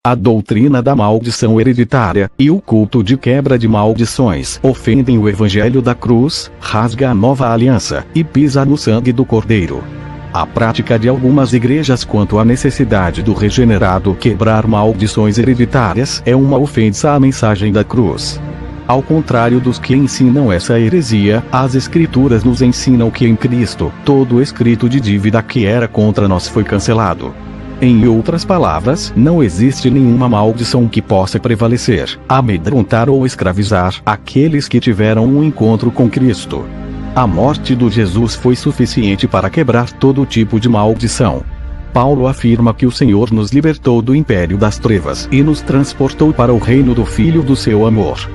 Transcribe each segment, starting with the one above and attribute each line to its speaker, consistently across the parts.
Speaker 1: A doutrina da maldição hereditária e o culto de quebra de maldições ofendem o evangelho da cruz, rasga a nova aliança e pisa no sangue do Cordeiro. A prática de algumas igrejas quanto à necessidade do regenerado quebrar maldições hereditárias é uma ofensa à mensagem da cruz. Ao contrário dos que ensinam essa heresia, as Escrituras nos ensinam que em Cristo, todo escrito de dívida que era contra nós foi cancelado. Em outras palavras, não existe nenhuma maldição que possa prevalecer, amedrontar ou escravizar aqueles que tiveram um encontro com Cristo. A morte de Jesus foi suficiente para quebrar todo tipo de maldição. Paulo afirma que o Senhor nos libertou do império das trevas e nos transportou para o reino do Filho do seu amor.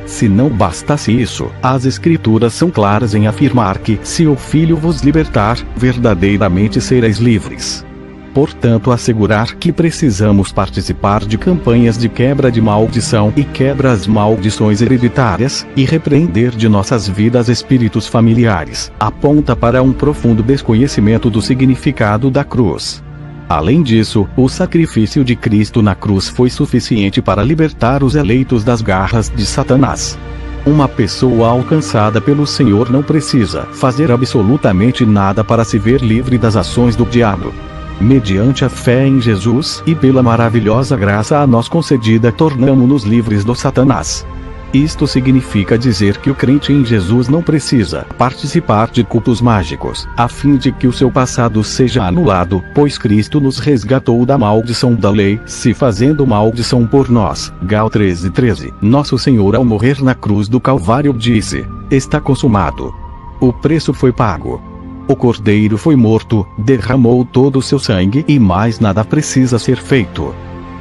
Speaker 1: Se não bastasse isso, as Escrituras são claras em afirmar que, se o Filho vos libertar, verdadeiramente sereis livres. Portanto, assegurar que precisamos participar de campanhas de quebra de maldição e quebra as maldições hereditárias, e repreender de nossas vidas espíritos familiares, aponta para um profundo desconhecimento do significado da cruz. Além disso, o sacrifício de Cristo na cruz foi suficiente para libertar os eleitos das garras de Satanás. Uma pessoa alcançada pelo Senhor não precisa fazer absolutamente nada para se ver livre das ações do diabo. Mediante a fé em Jesus e pela maravilhosa graça a nós concedida, tornamo-nos livres do Satanás. Isto significa dizer que o crente em Jesus não precisa participar de cultos mágicos, a fim de que o seu passado seja anulado, pois Cristo nos resgatou da maldição da lei, se fazendo maldição por nós. Gal 13:13. Nosso Senhor, ao morrer na cruz do Calvário, disse: está consumado. O preço foi pago. O Cordeiro foi morto, derramou todo o seu sangue e mais nada precisa ser feito.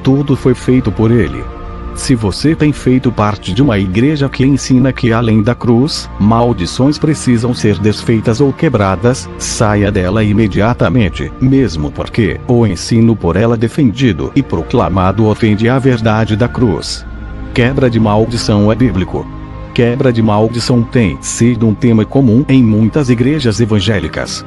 Speaker 1: Tudo foi feito por ele. Se você tem feito parte de uma igreja que ensina que além da cruz, maldições precisam ser desfeitas ou quebradas, saia dela imediatamente, mesmo porque o ensino por ela defendido e proclamado ofende a verdade da cruz. Quebra de maldição é bíblico. Quebra de maldição tem sido um tema comum em muitas igrejas evangélicas.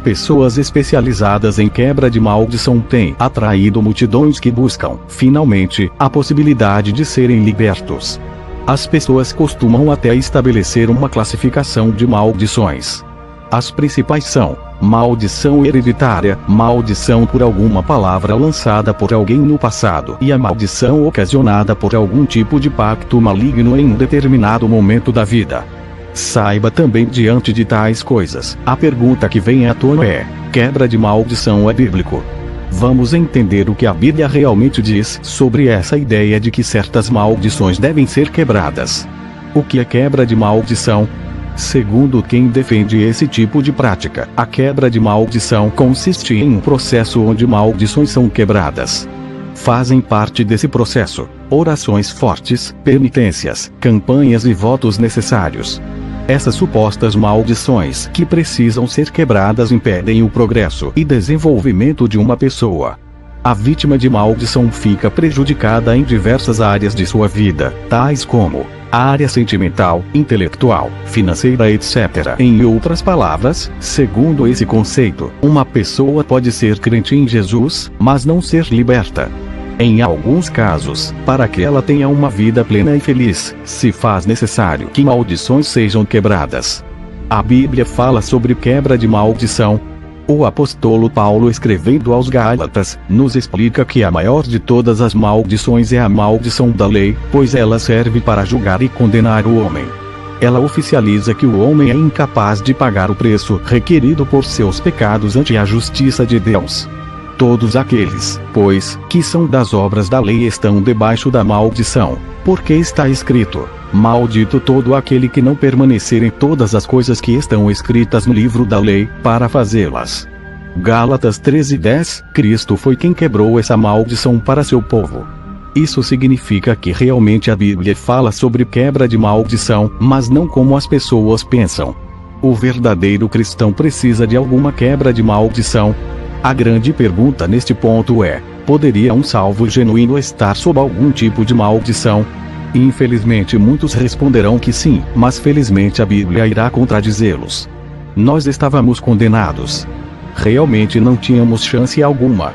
Speaker 1: Pessoas especializadas em quebra de maldição têm atraído multidões que buscam, finalmente, a possibilidade de serem libertos. As pessoas costumam até estabelecer uma classificação de maldições. As principais são: maldição hereditária, maldição por alguma palavra lançada por alguém no passado, e a maldição ocasionada por algum tipo de pacto maligno em um determinado momento da vida. Saiba também, diante de tais coisas, a pergunta que vem à tona é: quebra de maldição é bíblico? Vamos entender o que a Bíblia realmente diz sobre essa ideia de que certas maldições devem ser quebradas. O que é quebra de maldição? Segundo quem defende esse tipo de prática, a quebra de maldição consiste em um processo onde maldições são quebradas. Fazem parte desse processo orações fortes, penitências, campanhas e votos necessários. Essas supostas maldições que precisam ser quebradas impedem o progresso e desenvolvimento de uma pessoa. A vítima de maldição fica prejudicada em diversas áreas de sua vida, tais como a área sentimental, intelectual, financeira, etc. Em outras palavras, segundo esse conceito, uma pessoa pode ser crente em Jesus, mas não ser liberta. Em alguns casos, para que ela tenha uma vida plena e feliz, se faz necessário que maldições sejam quebradas. A Bíblia fala sobre quebra de maldição. O apóstolo Paulo, escrevendo aos Gálatas, nos explica que a maior de todas as maldições é a maldição da lei, pois ela serve para julgar e condenar o homem. Ela oficializa que o homem é incapaz de pagar o preço requerido por seus pecados ante a justiça de Deus. Todos aqueles, pois, que são das obras da lei estão debaixo da maldição, porque está escrito: maldito todo aquele que não permanecer em todas as coisas que estão escritas no livro da lei, para fazê-las. Gálatas 13:10. Cristo foi quem quebrou essa maldição para seu povo. Isso significa que realmente a Bíblia fala sobre quebra de maldição, mas não como as pessoas pensam. O verdadeiro cristão precisa de alguma quebra de maldição. A grande pergunta neste ponto é: poderia um salvo genuíno estar sob algum tipo de maldição? Infelizmente muitos responderão que sim, mas felizmente a Bíblia irá contradizê-los. Nós estávamos condenados. Realmente não tínhamos chance alguma.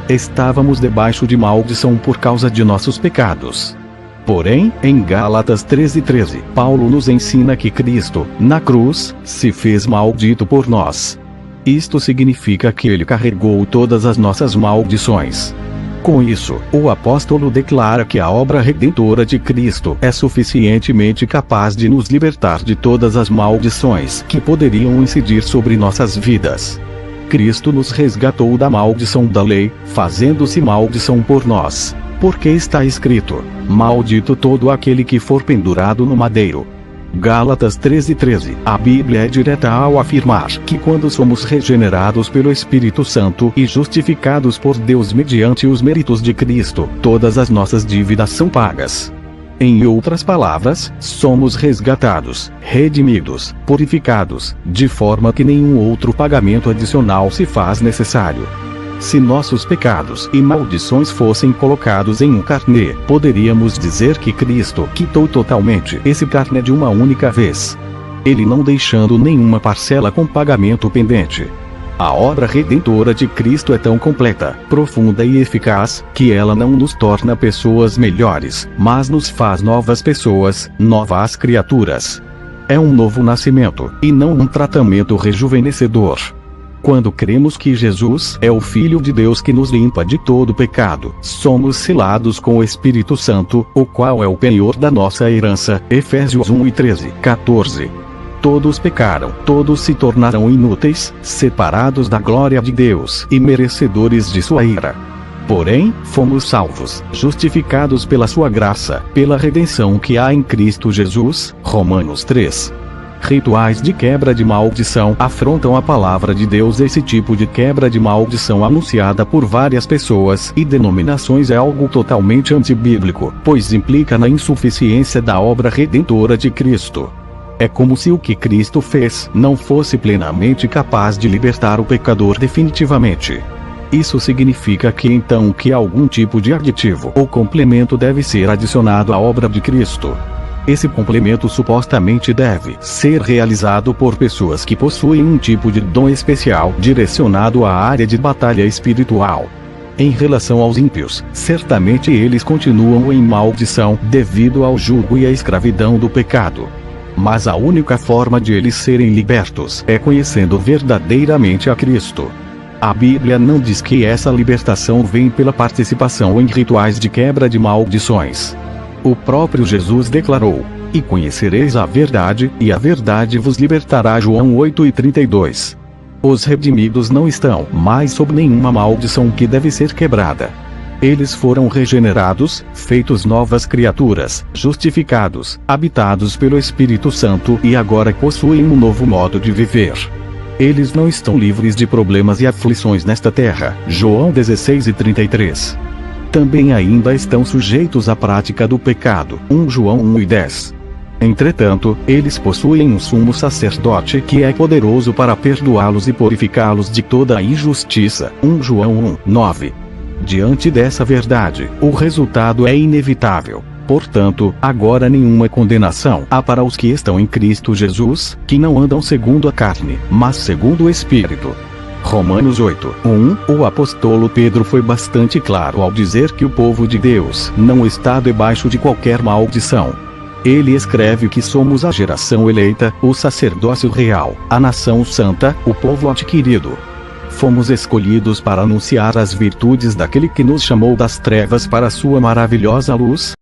Speaker 1: Estávamos debaixo de maldição por causa de nossos pecados. Porém, em Gálatas 13:13, Paulo nos ensina que Cristo, na cruz, se fez maldito por nós. Isto significa que ele carregou todas as nossas maldições. Com isso, o apóstolo declara que a obra redentora de Cristo é suficientemente capaz de nos libertar de todas as maldições que poderiam incidir sobre nossas vidas. Cristo nos resgatou da maldição da lei, fazendo-se maldição por nós. Porque está escrito: maldito todo aquele que for pendurado no madeiro. Gálatas 13:13. A Bíblia é direta ao afirmar que quando somos regenerados pelo Espírito Santo e justificados por Deus mediante os méritos de Cristo, todas as nossas dívidas são pagas. Em outras palavras, somos resgatados, redimidos, purificados, de forma que nenhum outro pagamento adicional se faz necessário. Se nossos pecados e maldições fossem colocados em um carnê, poderíamos dizer que Cristo quitou totalmente esse carnê de uma única vez, ele não deixando nenhuma parcela com pagamento pendente. A obra redentora de Cristo é tão completa, profunda e eficaz, que ela não nos torna pessoas melhores, mas nos faz novas pessoas, novas criaturas. É um novo nascimento, e não um tratamento rejuvenescedor. Quando cremos que Jesus é o Filho de Deus que nos limpa de todo pecado, somos selados com o Espírito Santo, o qual é o penhor da nossa herança. Efésios 1:13-14. Todos pecaram, todos se tornaram inúteis, separados da glória de Deus e merecedores de sua ira. Porém, fomos salvos, justificados pela sua graça, pela redenção que há em Cristo Jesus. Romanos 3. Rituais de quebra de maldição afrontam a palavra de Deus. Esse tipo de quebra de maldição anunciada por várias pessoas e denominações é algo totalmente antibíblico, pois implica na insuficiência da obra redentora de Cristo. É como se o que Cristo fez não fosse plenamente capaz de libertar o pecador definitivamente. Isso significa que então que algum tipo de aditivo ou complemento deve ser adicionado à obra de Cristo. Esse complemento supostamente deve ser realizado por pessoas que possuem um tipo de dom especial direcionado à área de batalha espiritual. Em relação aos ímpios, certamente eles continuam em maldição devido ao jugo e à escravidão do pecado. Mas a única forma de eles serem libertos é conhecendo verdadeiramente a Cristo. A Bíblia não diz que essa libertação vem pela participação em rituais de quebra de maldições. O próprio Jesus declarou: e conhecereis a verdade, e a verdade vos libertará. João 8:32. Os redimidos não estão mais sob nenhuma maldição que deve ser quebrada. Eles foram regenerados, feitos novas criaturas, justificados, habitados pelo Espírito Santo e agora possuem um novo modo de viver. Eles não estão livres de problemas e aflições nesta terra. João 16:33. Também ainda estão sujeitos à prática do pecado. 1 João 1:10. Entretanto, eles possuem um sumo sacerdote que é poderoso para perdoá-los e purificá-los de toda a injustiça. 1 João 1:9. Diante dessa verdade, o resultado é inevitável. Portanto, agora nenhuma condenação há para os que estão em Cristo Jesus, que não andam segundo a carne, mas segundo o Espírito. Romanos 8:1. O apóstolo Pedro foi bastante claro ao dizer que o povo de Deus não está debaixo de qualquer maldição. Ele escreve que somos a geração eleita, o sacerdócio real, a nação santa, o povo adquirido. Fomos escolhidos para anunciar as virtudes daquele que nos chamou das trevas para a sua maravilhosa luz.